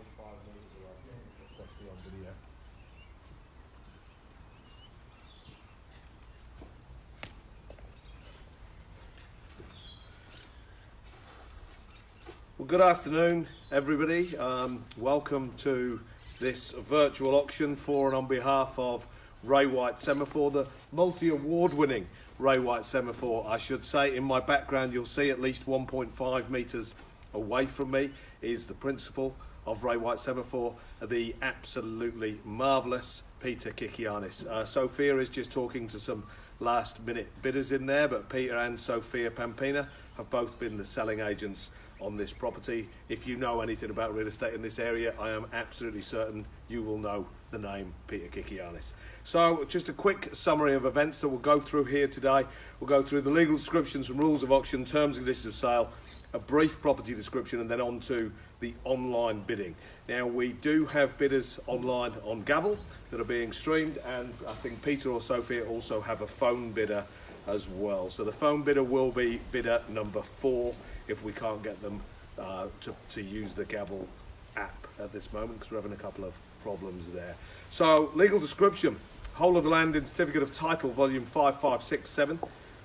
meters away, especially on video. Well, good afternoon, everybody. Welcome to this virtual auction for and on behalf of Ray White Semaphore, the multi-award-winning Ray White Semaphore, I should say. In my background, you'll see at least 1.5 metres away from me is the principal of Ray White Semaphore, the absolutely marvellous Peter Kikianis. Sophia is just talking to some last-minute bidders in there, but Peter and Sophia Pampina have both been the selling agents on this property. If you know anything about real estate in this area, I am absolutely certain you will know the name Peter Kikianis. So just a quick summary of events that we'll go through here today. We'll go through the legal descriptions and rules of auction, terms and conditions of sale, a brief property description, and then on to the online bidding. Now, we do have bidders online on Gavel that are being streamed, and I think Peter or Sophia also have a phone bidder as well. So the phone bidder will be bidder number 4 if we can't get them to use the Gavel app at this moment, because we're having a couple of problems there. So legal description: whole of the land in certificate of title, volume 5567,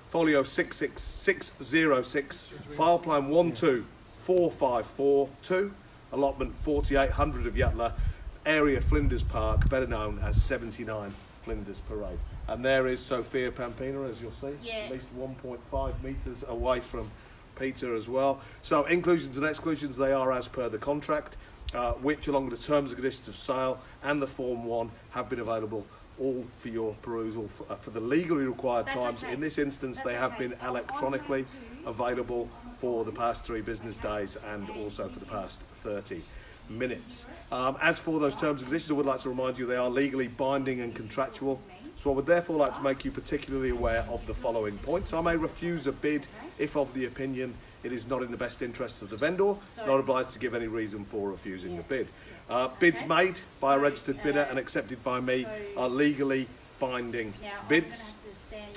folio 60606, file plan 1245442, allotment 4800 of Yatla, area Flinders Park, better known as 79 Flinders Parade. And there is Sophia Pampina, as you'll see, at least 1.5 metres away from Peter as well. So inclusions and exclusions, they are as per the contract, which along with the terms and conditions of sale and the Form 1 have been available all for your perusal for the legally required times. In this instance, they have been electronically available for the past 3 business days and also for the past 30 minutes. As for those terms and conditions, I would like to remind you they are legally binding and contractual. So I would therefore like to make you particularly aware of the following points. I may refuse a bid if of the opinion it is not in the best interest of the vendor, not obliged to give any reason for refusing the bid. Bids made by a registered bidder and accepted by me are legally binding bids.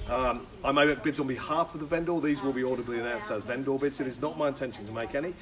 I may make bids on behalf of the vendor. These will be audibly announced as vendor bids. It is not my intention to make any,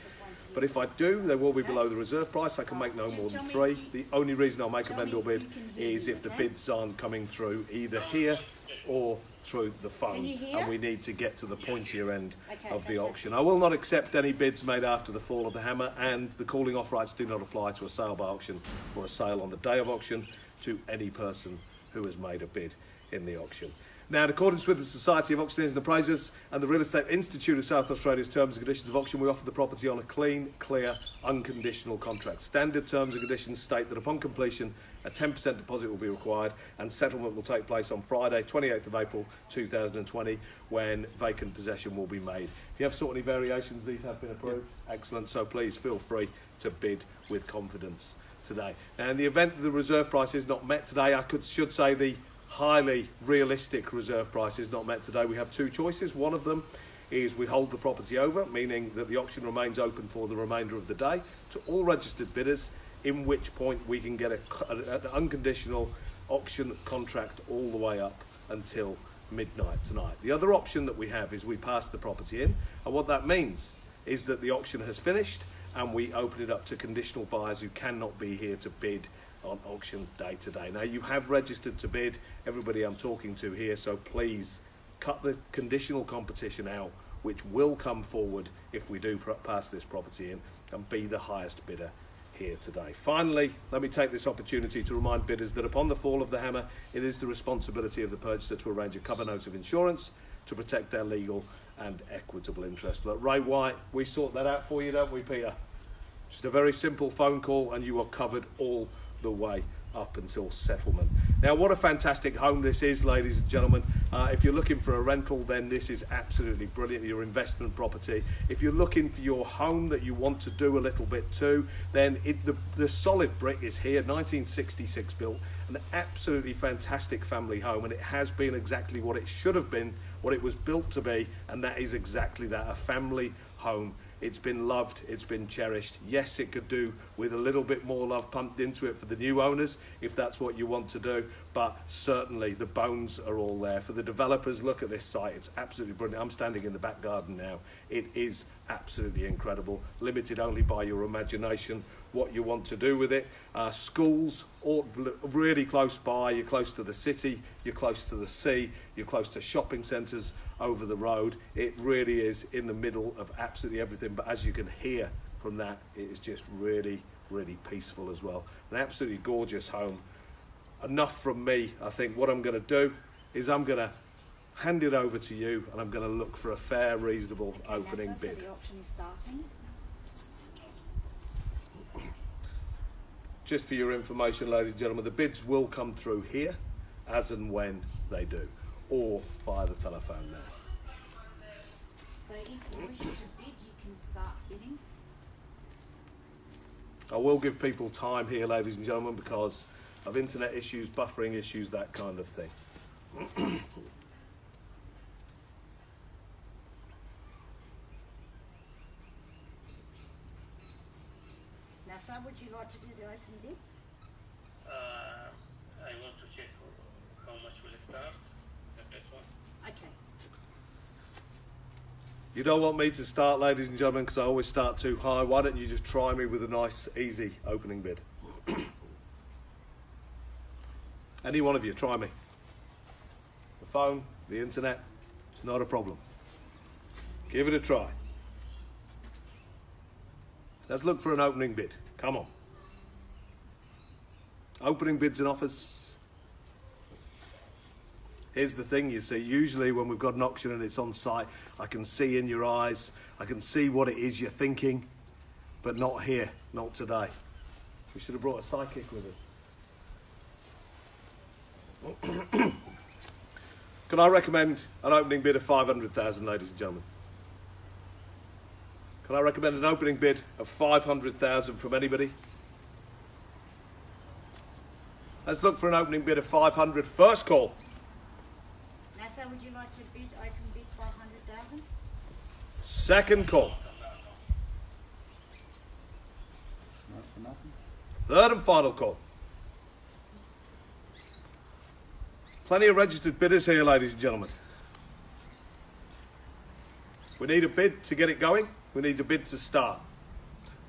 but if I do, they will be below the reserve price. I can make no more than 3. The only reason I'll make a vendor bid is if the bids aren't coming through either here or through the phone, and we need to get to the pointier end of the auction. I will not accept any bids made after the fall of the hammer, and the calling off rights do not apply to a sale by auction or a sale on the day of auction to any person who has made a bid in the auction. Now, in accordance with the Society of Auctioneers and Appraisers and the Real Estate Institute of South Australia's terms and conditions of auction, we offer the property on a clean, clear, unconditional contract. Standard terms and conditions state that upon completion, a 10% deposit will be required and settlement will take place on Friday, 28th of April 2020, when vacant possession will be made. If you have sought any variations, these have been approved. Excellent, so please feel free to bid with confidence today. Now, in the event that the reserve price is not met today, should say the highly realistic reserve price is not met today, we have 2 choices. One of them is we hold the property over, meaning that the auction remains open for the remainder of the day to all registered bidders, in which point we can get an unconditional auction contract all the way up until midnight tonight. The other option that we have is we pass the property in, and what that means is that the auction has finished and we open it up to conditional buyers who cannot be here to bid on auction day today. Now, you have registered to bid, everybody I'm talking to here, so please cut the conditional competition out, which will come forward if we do pass this property in, and be the highest bidder here today. Finally, let me take this opportunity to remind bidders that upon the fall of the hammer, it is the responsibility of the purchaser to arrange a cover note of insurance to protect their legal and equitable interest. But Ray White, we sort that out for you, don't we, Peter? Just a very simple phone call and you are covered all the way up until settlement. Now, what a fantastic home this is, ladies and gentlemen. If you're looking for a rental, then this is absolutely brilliant, your investment property. If you're looking for your home that you want to do a little bit too, then the solid brick is here, 1966 built, an absolutely fantastic family home, and it has been exactly what it should have been, what it was built to be, and that is exactly that, a family home. It's been loved, it's been cherished. Yes, it could do with a little bit more love pumped into it for the new owners, if that's what you want to do, but certainly the bones are all there. For the developers, look at this site, it's absolutely brilliant. I'm standing in the back garden now. It is absolutely incredible, limited only by your imagination, what you want to do with it. Schools, all really close by, you're close to the city, you're close to the sea, you're close to shopping centres over the road. It really is in the middle of absolutely everything, but as you can hear from that, it is just really, really peaceful as well. An absolutely gorgeous home. Enough from me. I think what I'm going to do is I'm going to hand it over to you, and I'm going to look for a fair, reasonable opening bid. So the auction is starting. Just for your information, ladies and gentlemen, the bids will come through here as and when they do, or via the telephone now. So if you wish to bid, you can start bidding. I will give people time here, ladies and gentlemen, because of internet issues, buffering issues, that kind of thing. Now, sir, would you like to do the open bid? I want to check how much will it start, the first one. Okay. You don't want me to start, ladies and gentlemen, because I always start too high. Why don't you just try me with a nice, easy opening bid? Any one of you, try me. The phone, the internet, it's not a problem. Give it a try. Let's look for an opening bid. Come on. Opening bids and offers. Here's the thing, you see, usually when we've got an auction and it's on site, I can see in your eyes, I can see what it is you're thinking, but not here, not today. We should have brought a psychic with us. Can I recommend an opening bid of 500,000, ladies and gentlemen? Can I recommend an opening bid of 500,000 from anybody? Let's look for an opening bid of 500. First call. Now, sir, would you like to bid open bid 500,000? Second call. Third and final call. Plenty of registered bidders here, ladies and gentlemen. We need a bid to get it going. We need a bid to start.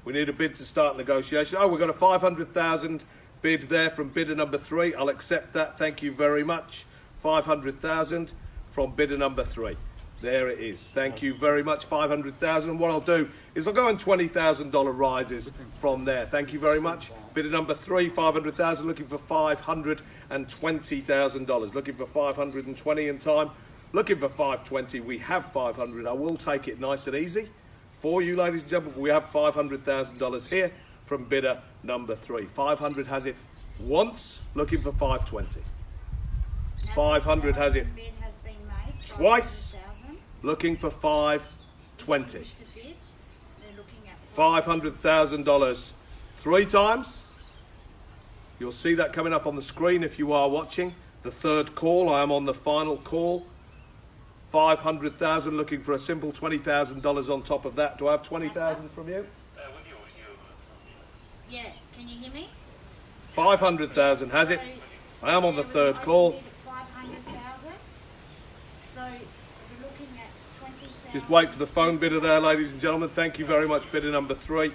We need a bid to start negotiation. Oh, we've got a 500,000 bid there from bidder number 3. I'll accept that. Thank you very much. 500,000 from bidder number 3. There it is. Thank you very much. 500,000. What I'll do is I'll go on $20,000 rises from there. Thank you very much. Bidder number 3, 500,000. Looking for $520,000. Looking for 520 in time. Looking for 520. We have 500. I will take it nice and easy for you, ladies and gentlemen. We have $500,000 here from bidder number 3. 500 has it once. Looking for 520. 500 has it twice. Looking for 520. $500,000 3 times. You'll see that coming up on the screen if you are watching. The third call. I am on the final call. 500,000. Looking for a simple $20,000 on top of that. Do I have 20,000 from you? With you. Yeah. Can you hear me? 500,000 has it. I am on the third call. 500,000. So we're looking at 20,000. Just wait for the phone bidder there, ladies and gentlemen. Thank you very much, bidder number 3,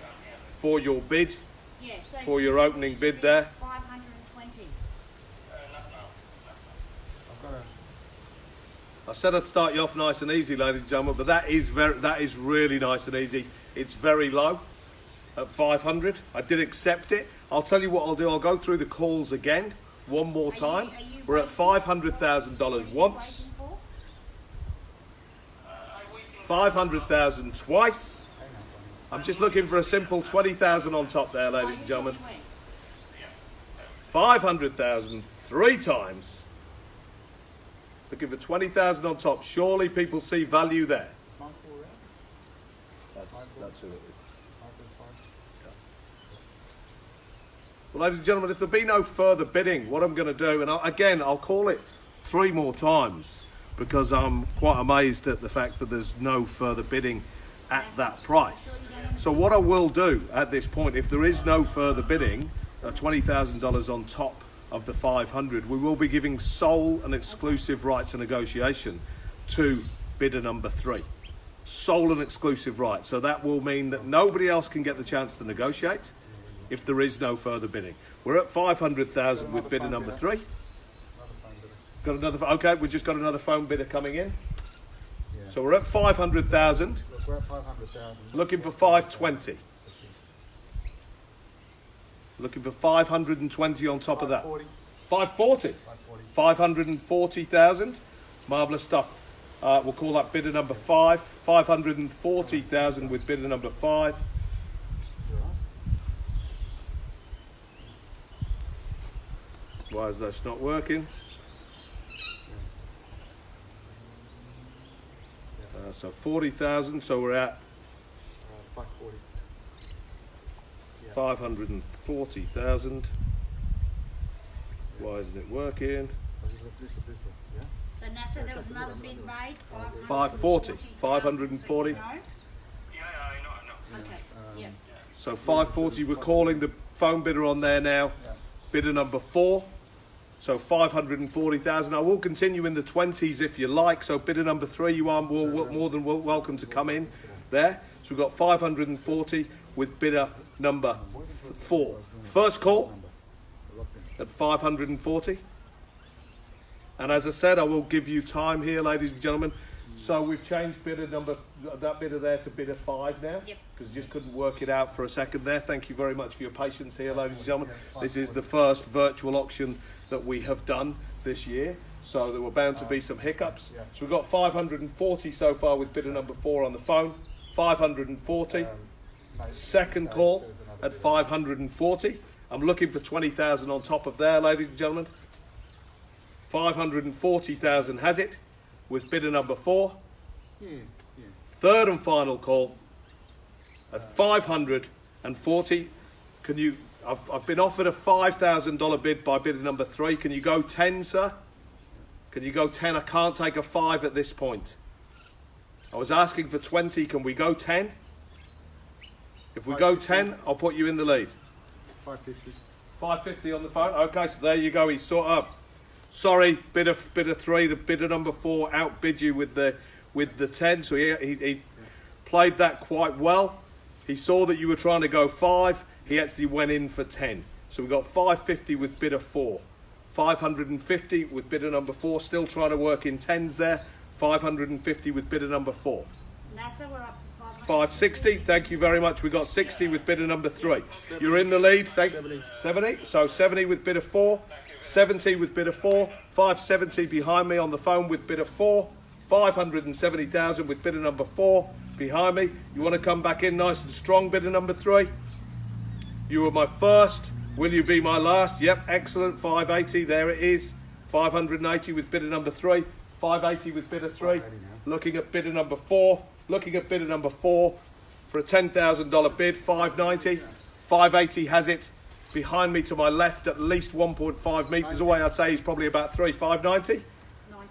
for your bid, Yeah, so for your opening bid there. 520. I said I'd start you off nice and easy, ladies and gentlemen, but that is really nice and easy. It's very low at 500. I did accept it. I'll tell you what I'll do. I'll go through the calls again one more time. We're at $500,000 once, 500,000 twice. I'm just looking for a simple 20,000 on top there, ladies and gentlemen. 500,000 3 times. Looking for 20,000 on top. Surely people see value there. That's who it is. Well, ladies and gentlemen, if there be no further bidding, what I'm going to do, and I'll call it 3 more times because I'm quite amazed at the fact that there's no further bidding at that price. So what I will do at this point, if there is no further bidding, $20,000 on top of the 500, we will be giving sole and exclusive right to negotiation to bidder number 3. Sole and exclusive right. So that will mean that nobody else can get the chance to negotiate if there is no further bidding. We're at 500,000 with bidder number 3. Got another, okay, we've just got another phone bidder coming in. Yeah. So we're at 500,000. Look, we're at 500,000. Looking for 520. Looking for 520 on top of that. 540. 540,000. Marvellous stuff. We'll call that bidder number 5. 540,000 with bidder number 5. Why is that not working? So 40,000, so we're at 540. 540,000. Why isn't it working? So NASA, there was another bid made. 540. 540. No? Yeah, I know. Okay, yeah. So 540, we're calling the phone bidder on there now. Bidder number 4. So 540,000. I will continue in the 20s if you like. So bidder number 3, you are more than welcome to come in there. So we've got 540 with bidder number 4. First call at 540. And as I said, I will give you time here, ladies and gentlemen. So we've changed bidder number, that bidder there to bidder 5 now, because just couldn't work it out for a second there. Thank you very much for your patience here, ladies and gentlemen. This is the first virtual auction that we have done this year, so there were bound to be some hiccups. So we've got 540 so far with bidder number 4 on the phone. 540. Second call at 540. I'm looking for 20,000 on top of there, ladies and gentlemen. 540,000 has it with bidder number 4. Third and final call at 540. Can you? I've been offered a $5,000 bid by bidder number 3. Can you go 10, sir? Can you go 10? I can't take a 5 at this point. I was asking for 20. Can we go 10? If we go 10, I'll put you in the lead. 550. 550 on the phone. Okay, so there you go. He's sort of. Sorry, bidder 3, the bidder number 4 outbid you with the 10. So he played that quite well. He saw that you were trying to go 5. He actually went in for 10. So we've got 550 with bidder 4. 550 with bidder number 4. Still trying to work in 10s there. 550 with bidder number 4. NASA, we're up to 560. Thank you very much. We got 60 with bidder number 3. You're in the lead. 70. So 70 with bidder 4. 70 with bidder 4. 570 behind me on the phone with bidder 4. 570,000 with bidder number 4 behind me. You want to come back in nice and strong, bidder number 3? You were my first. Will you be my last? Yep, excellent. 580. There it is. 580 with bidder number 3. 580 with bidder 3. Looking at bidder number 4. Looking at bidder number 4 for a $10,000 bid. 590. 580 has it. Behind me to my left, at least 1.5 metres away, I'd say he's probably about 3. 590.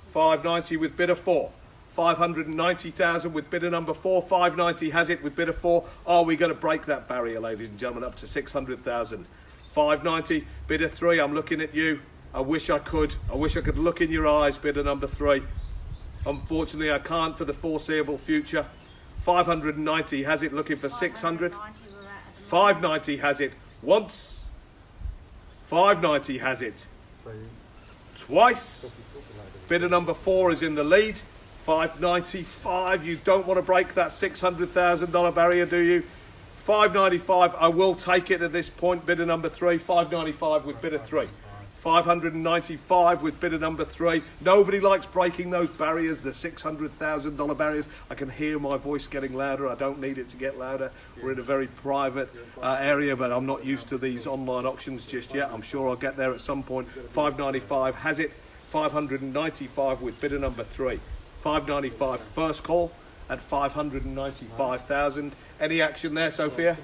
590 with bidder 4. 590,000 with bidder number 4. 590 has it with bidder 4. Are we going to break that barrier, ladies and gentlemen, up to 600,000? 590, bidder 3. I'm looking at you. I wish I could. I wish I could look in your eyes, bidder number 3. Unfortunately, I can't for the foreseeable future. 590 has it, looking for 600. 590 has it once. 590 has it twice. Bidder number 4 is in the lead. 595. You don't want to break that $600,000 barrier, do you? 595. I will take it at this point. Bidder number 3. 595 with bidder 3. 595 with bidder number 3. Nobody likes breaking those barriers, the $600,000 barriers. I can hear my voice getting louder. I don't need it to get louder. We're in a very private area, but I'm not used to these online auctions just yet. I'm sure I'll get there at some point. 595 has it. 595 with bidder number 3. 595 first call at 595,000. Any action there, Sophia?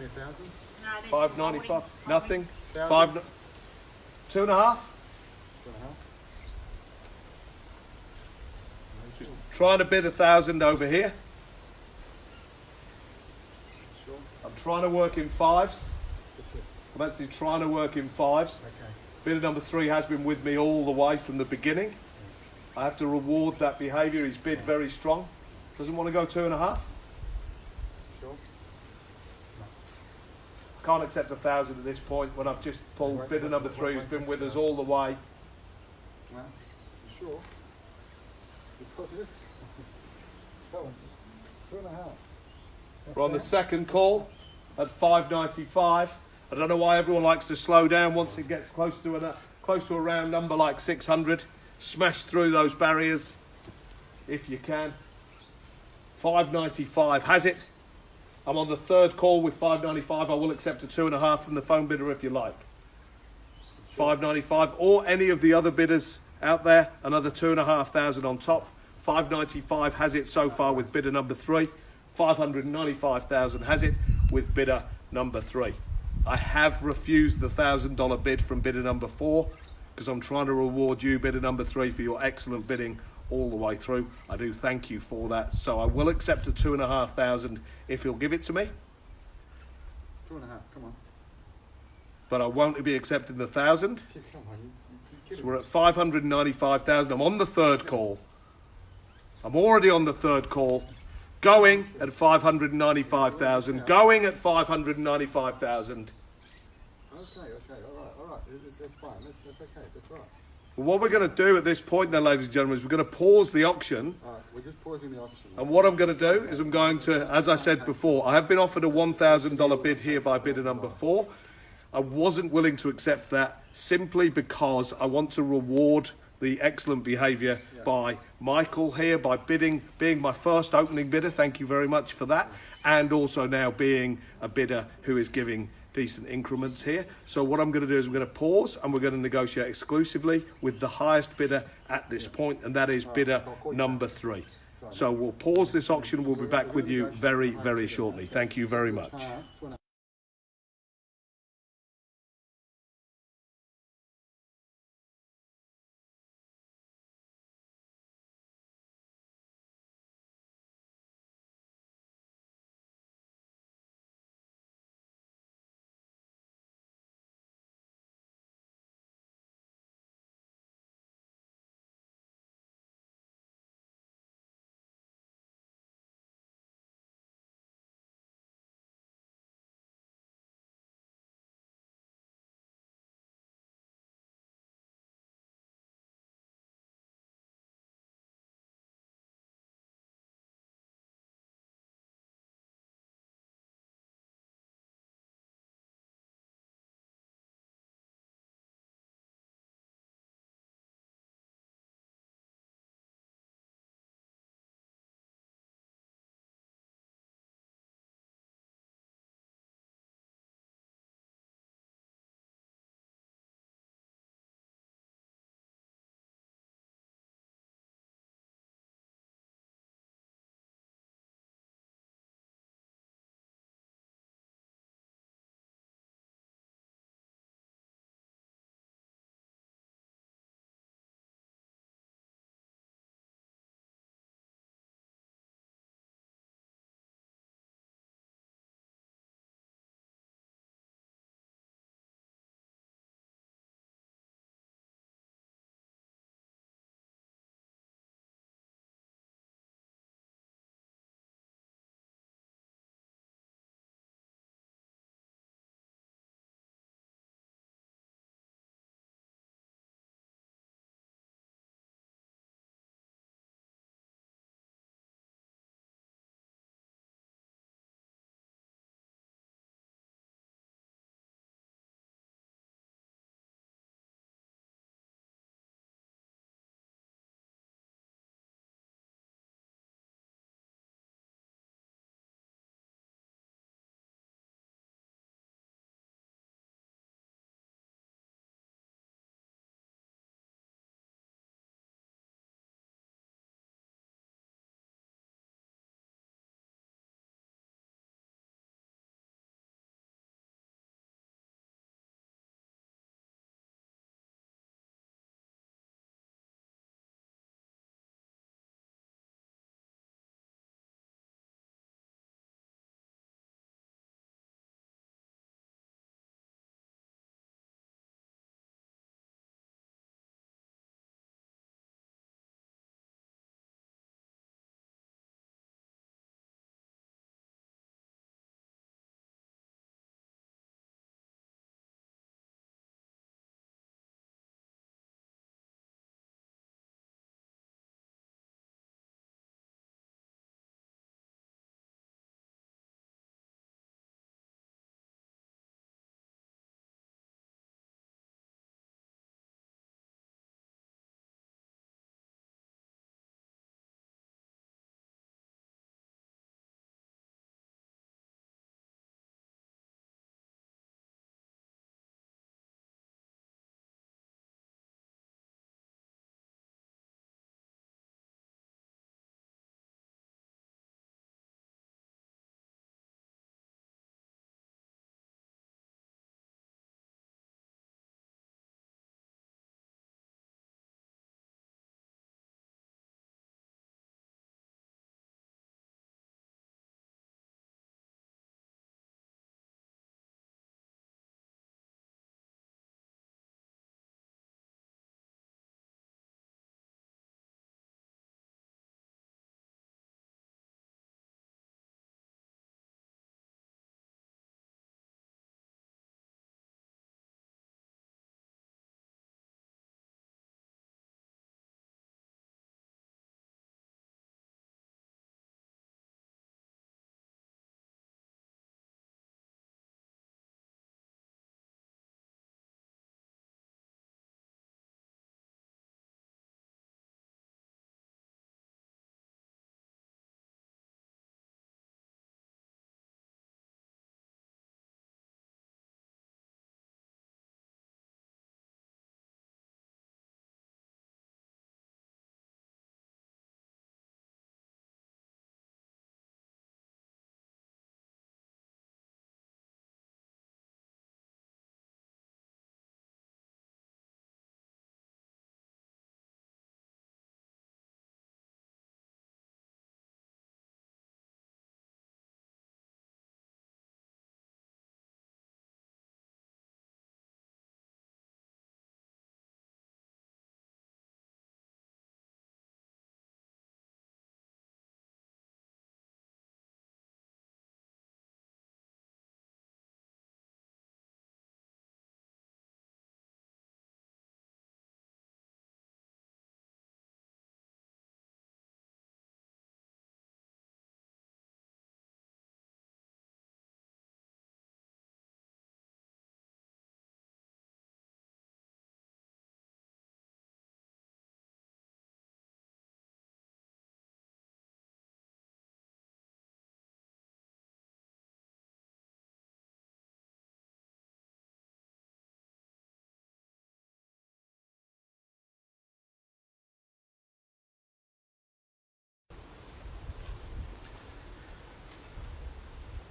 595. Nothing. 5. 2.5. Just trying to bid 1,000 over here. I'm trying to work in 5s. I'm actually trying to work in 5s. Bidder number 3 has been with me all the way from the beginning. I have to reward that behaviour. He's bid very strong. Doesn't want to go 2.5. Sure. Can't accept 1,000 at this point when I've just pulled bidder number 3 who's been with us all the way. No. You sure? You positive? Go on. 2.5. We're on the second call at 5.95. I don't know why everyone likes to slow down once it gets close to a round number like 600. Smash through those barriers if you can. 5.95 has it. I'm on the third call with 5.95. I will accept a 2.5 from the phone bidder if you like. 5.95 or any of the other bidders out there, another 2,500 on top. 5.95 has it so far with bidder number 3. 595,000 has it with bidder number 3. I have refused the $1,000 bid from bidder number 4 because I'm trying to reward you, bidder number 3, for your excellent bidding all the way through. I do thank you for that. So I will accept a 2,500 if you'll give it to me. 2.5. Come on. But I won't be accepting the 1,000. Come on. So we're at 595,000. I'm on the third call. I'm already on the third call. Going at 595,000. Going at 595,000. Okay. All right. That's fine. That's okay. That's right. Well, what we're going to do at this point then, ladies and gentlemen, is we're going to pause the auction. All right. We're just pausing the auction. And what I'm going to do is I'm going to, as I said before, I have been offered a $1,000 bid here by bidder number 4. I wasn't willing to accept that simply because I want to reward the excellent behaviour by Michael here, by being my first opening bidder. Thank you very much for that. And also now being a bidder who is giving decent increments here. So what I'm going to do is I'm going to pause and we're going to negotiate exclusively with the highest bidder at this point, and that is bidder number 3. So we'll pause this auction. We'll be back with you very, very shortly. Thank you very much.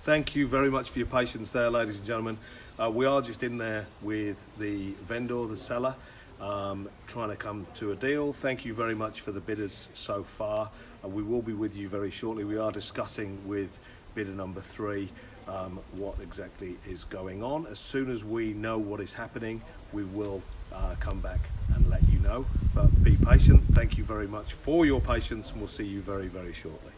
Thank you very much for your patience there, ladies and gentlemen. We are just in there with the vendor, the seller, trying to come to a deal. Thank you very much for the bidders so far. We will be with you very shortly. We are discussing with bidder number 3 what exactly is going on. As soon as we know what is happening, we will come back and let you know. But be patient. Thank you very much for your patience, and we'll see you very, very shortly.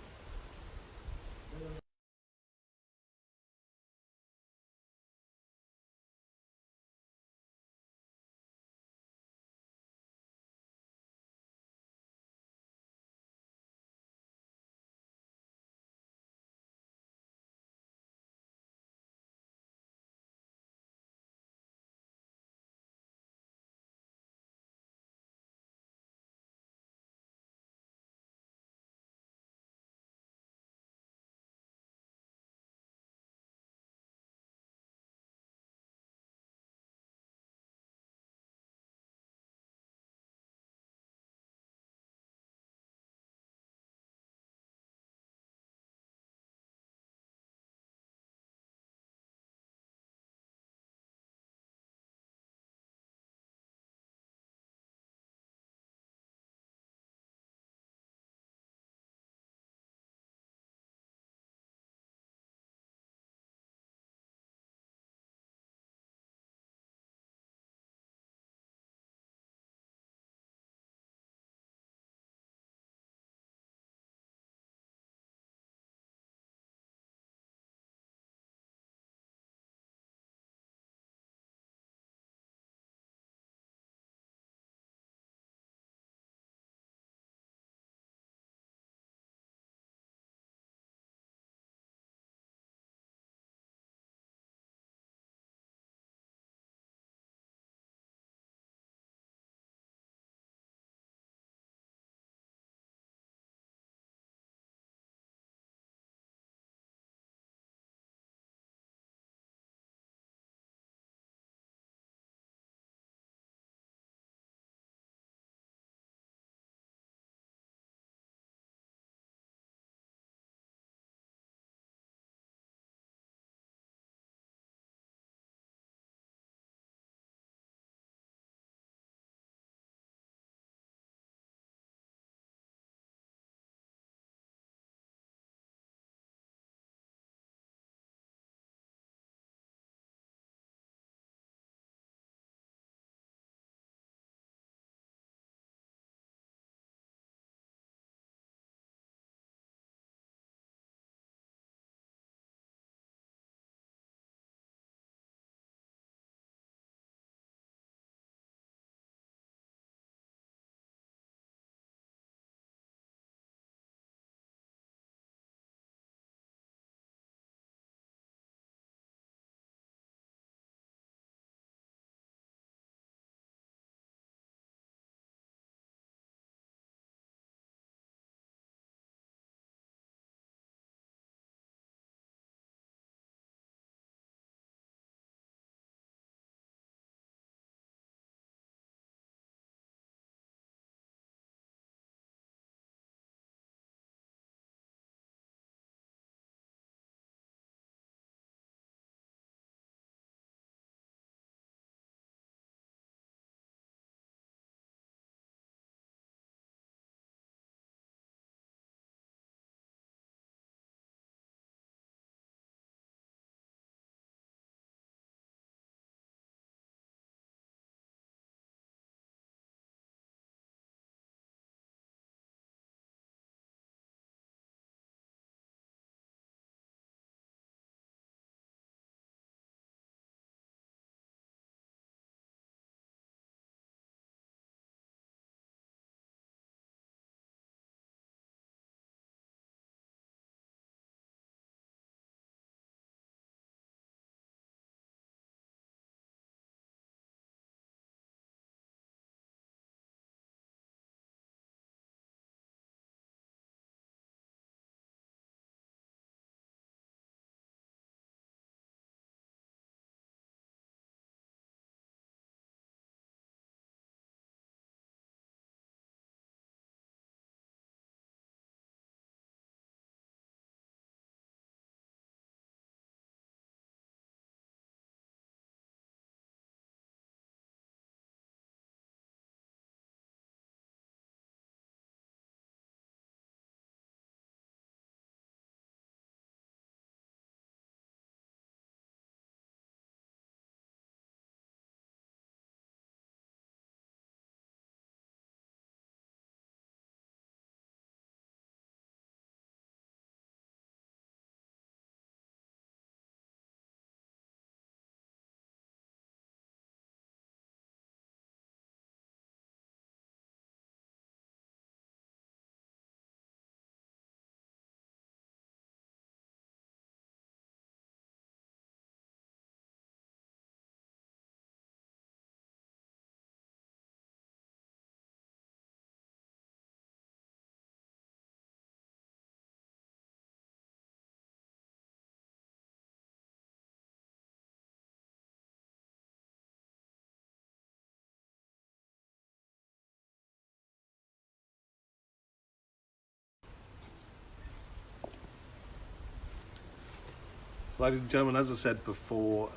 Ladies and gentlemen, as I said before,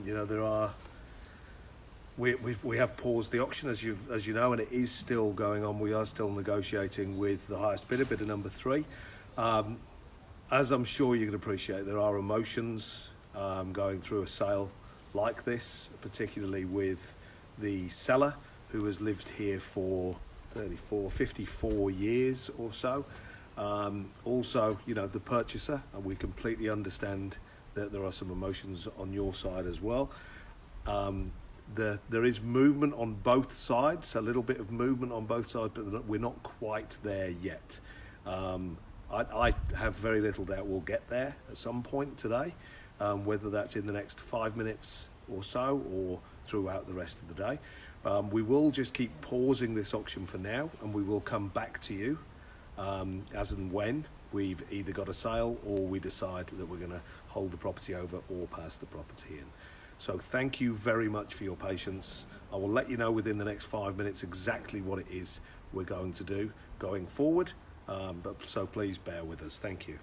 you know, we have paused the auction, as you know, and it is still going on. We are still negotiating with the highest bidder, bidder number 3. As I'm sure you can appreciate, there are emotions going through a sale like this, particularly with the seller who has lived here for 54 years or so. Also, you know, the purchaser, and we completely understand that there are some emotions on your side as well. There is movement on both sides, a little bit of movement on both sides, but we're not quite there yet. I have very little doubt we'll get there at some point today, whether that's in the next 5 minutes or so or throughout the rest of the day. We will just keep pausing this auction for now, and we will come back to you as and when we've either got a sale or we decide that we're going to hold the property over or pass the property in. So thank you very much for your patience. I will let you know within the next 5 minutes exactly what it is we're going to do going forward, so please bear with us. Thank you.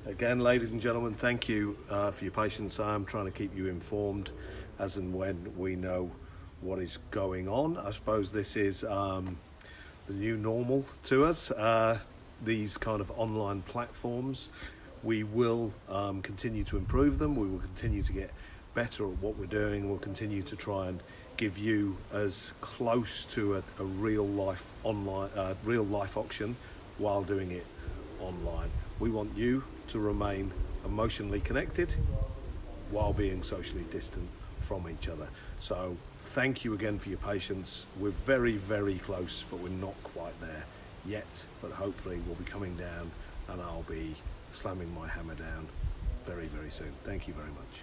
Again, ladies and gentlemen, thank you for your patience. I'm trying to keep you informed as and when we know what is going on. I suppose this is the new normal to us, these kind of online platforms. We will continue to improve them. We will continue to get better at what we're doing. We'll continue to try and give you as close to a real life online, real life auction while doing it online. We want you to remain emotionally connected while being socially distant from each other. So thank you again for your patience. We're very, very close, but we're not quite there yet. But hopefully we'll be coming down and I'll be slamming my hammer down very, very soon. Thank you very much.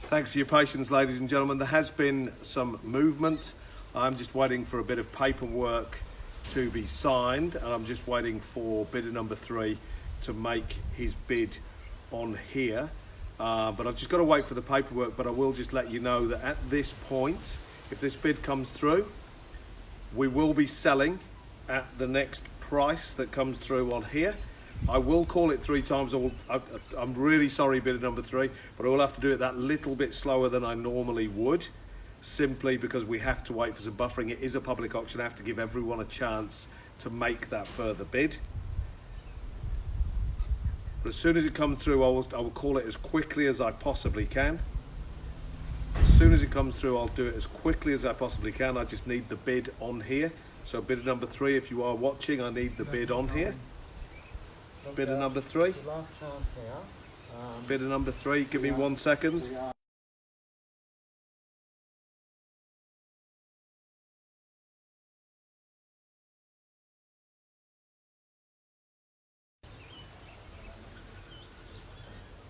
Thanks for your patience, ladies and gentlemen. There has been some movement. I'm just waiting for a bit of paperwork to be signed, and I'm just waiting for bidder number 3 to make his bid on here. But I've just got to wait for the paperwork, but I will just let you know that at this point, if this bid comes through, we will be selling at the next price that comes through on here. I will call it 3 times. I'm really sorry, bidder number 3, but I will have to do it that little bit slower than I normally would, simply because we have to wait for some buffering. It is a public auction. I have to give everyone a chance to make that further bid. But as soon as it comes through, I will call it as quickly as I possibly can. As soon as it comes through, I'll do it as quickly as I possibly can. I just need the bid on here. So bidder number 3, if you are watching, I need the bid on here. Bidder number 3. Last chance now. Bidder number 3, give me 1 second.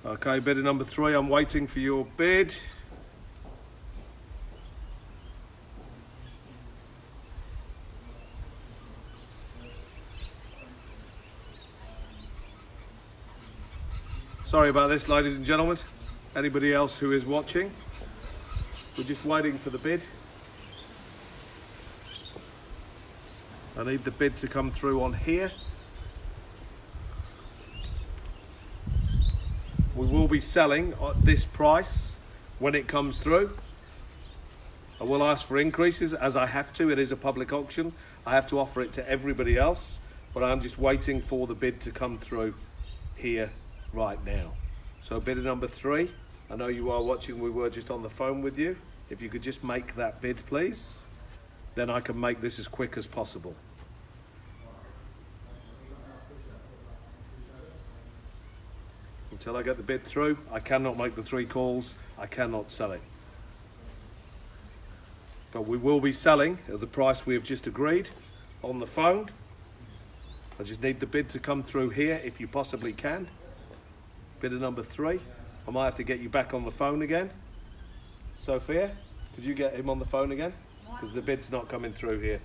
Okay, bidder number 3, I'm waiting for your bid. Sorry about this, ladies and gentlemen. Anybody else who is watching? We're just waiting for the bid. I need the bid to come through on here. We will be selling at this price when it comes through. I will ask for increases as I have to. It is a public auction. I have to offer it to everybody else, but I'm just waiting for the bid to come through here right now. So bidder number 3, I know you are watching. We were just on the phone with you. If you could just make that bid, please, then I can make this as quick as possible. Until I get the bid through, I cannot make the 3 calls. I cannot sell it. But we will be selling at the price we have just agreed on the phone. I just need the bid to come through here if you possibly can. Bidder number 3. I might have to get you back on the phone again. Sophia, could you get him on the phone again? Because the bid's not coming through here.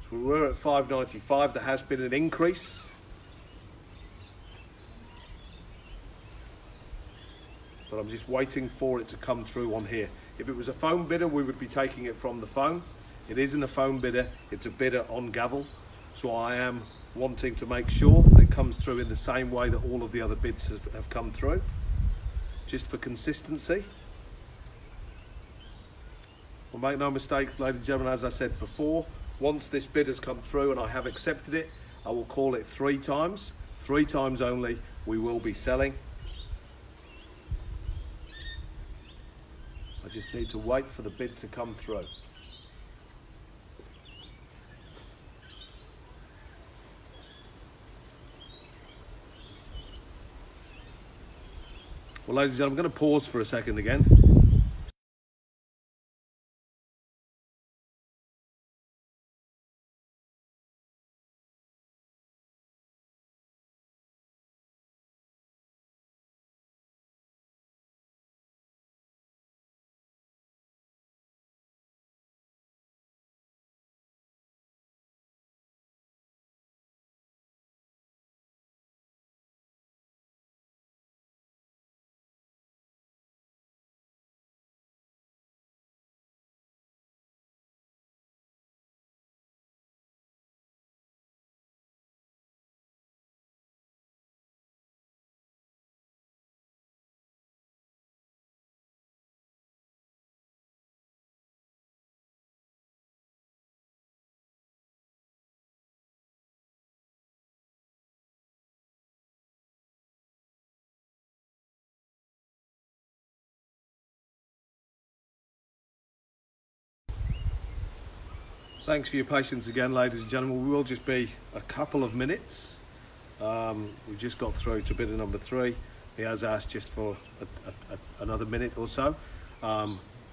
So we were at 595. There has been an increase. But I'm just waiting for it to come through on here. If it was a phone bidder, we would be taking it from the phone. It isn't a phone bidder, it's a bidder on gavel. So I am wanting to make sure that it comes through in the same way that all of the other bids have come through, just for consistency. Well, make no mistakes, ladies and gentlemen, as I said before, once this bid has come through and I have accepted it, I will call it 3 times. 3 times only, we will be selling. I just need to wait for the bid to come through. Well, ladies and gentlemen, I'm going to pause for a second again. Thanks for your patience again, ladies and gentlemen. We will just be a couple of minutes. We've just got through to bidder number 3. He has asked just for another minute or so.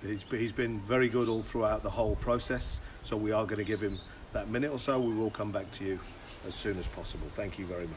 He's been very good all throughout the whole process, so we are going to give him that minute or so. We will come back to you as soon as possible. Thank you very much.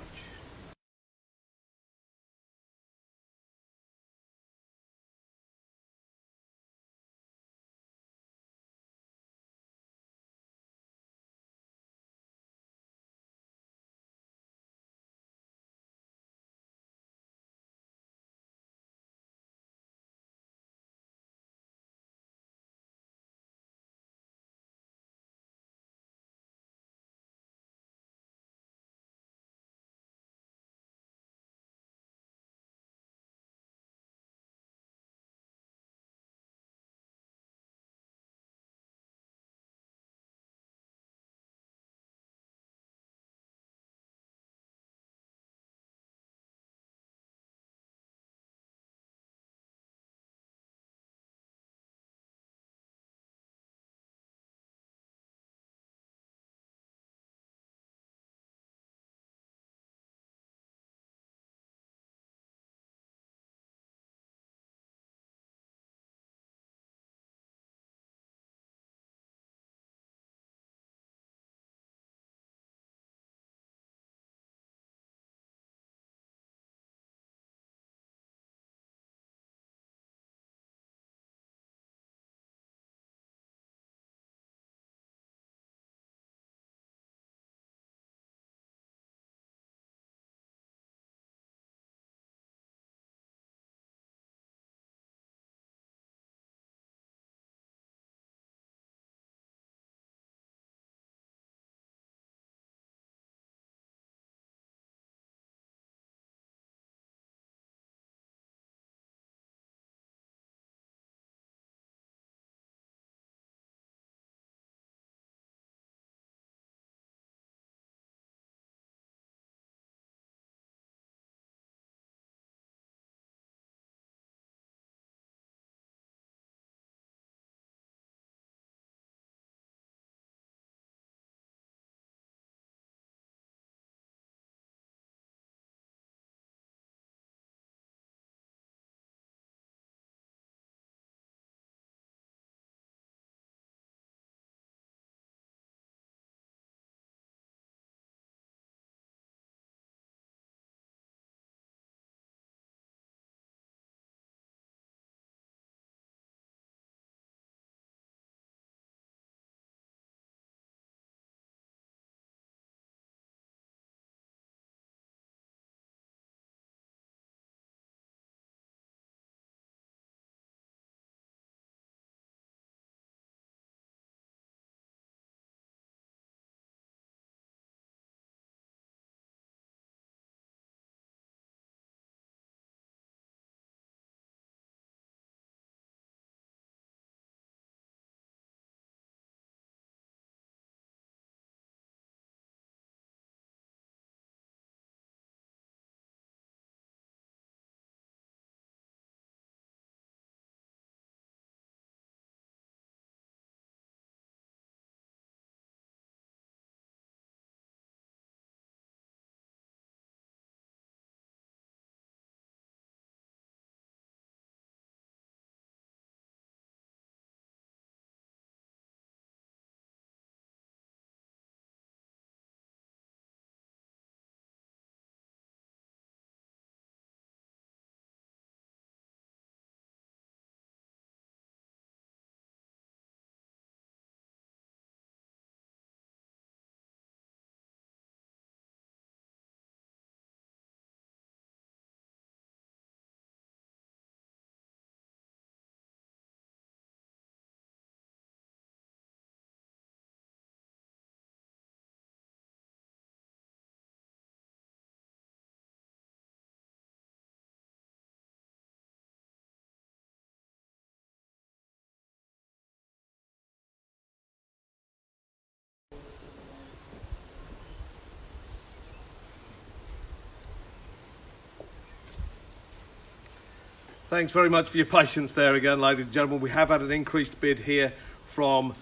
Thanks very much for your patience there again, ladies and gentlemen. We have had an increased bid here from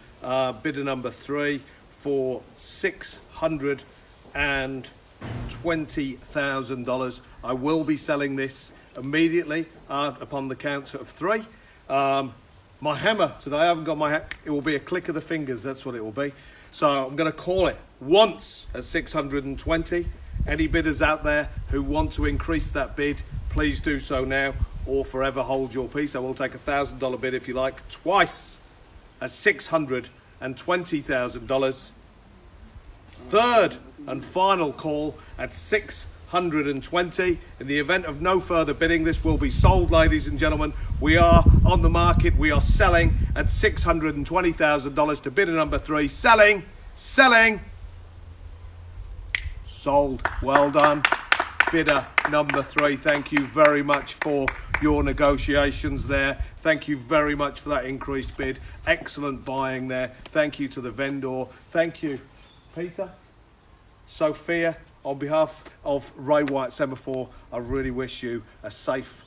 bidder number 3 for $620,000. I will be selling this immediately upon the count of 3. my hammer today. I haven't got my it will be a click of the fingers, that's what it will be. So I'm going to call it once at 620. Any bidders out there who want to increase that bid, please do so now or forever hold your peace. I will take $1,000 bid if you like. Twice at $620,000. Third and final call at 620. In the event of no further bidding, this will be sold, ladies and gentlemen. We are on the market. We are selling at $620,000 to bidder number 3. Selling. Sold. Well done. Bidder number 3, thank you very much for your negotiations there. Thank you very much for that increased bid. Excellent buying there. Thank you to the vendor. Thank you, Peter, Sophia. On behalf of Ray White Semaphore, I really wish you a safe.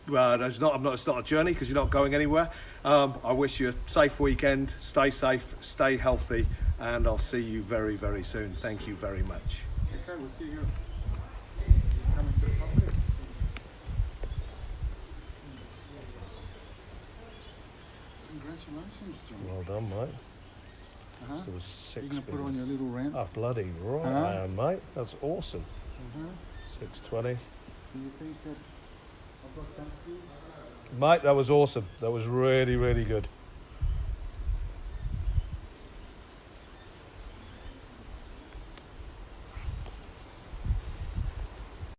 It's not a journey because you're not going anywhere. I wish you a safe weekend. Stay safe, stay healthy, and I'll see you very, very soon. Thank you very much. Okay, we'll see you. Coming to the property. Congratulations, John. Well done, mate. Uh-huh. So it was 6 You're going to put bidders. on your little ramp. Oh, bloody right, Uh-huh. I am, mate. That's awesome. 620. Do you think that I've got time for you? Mate, that was awesome. That was really, really good.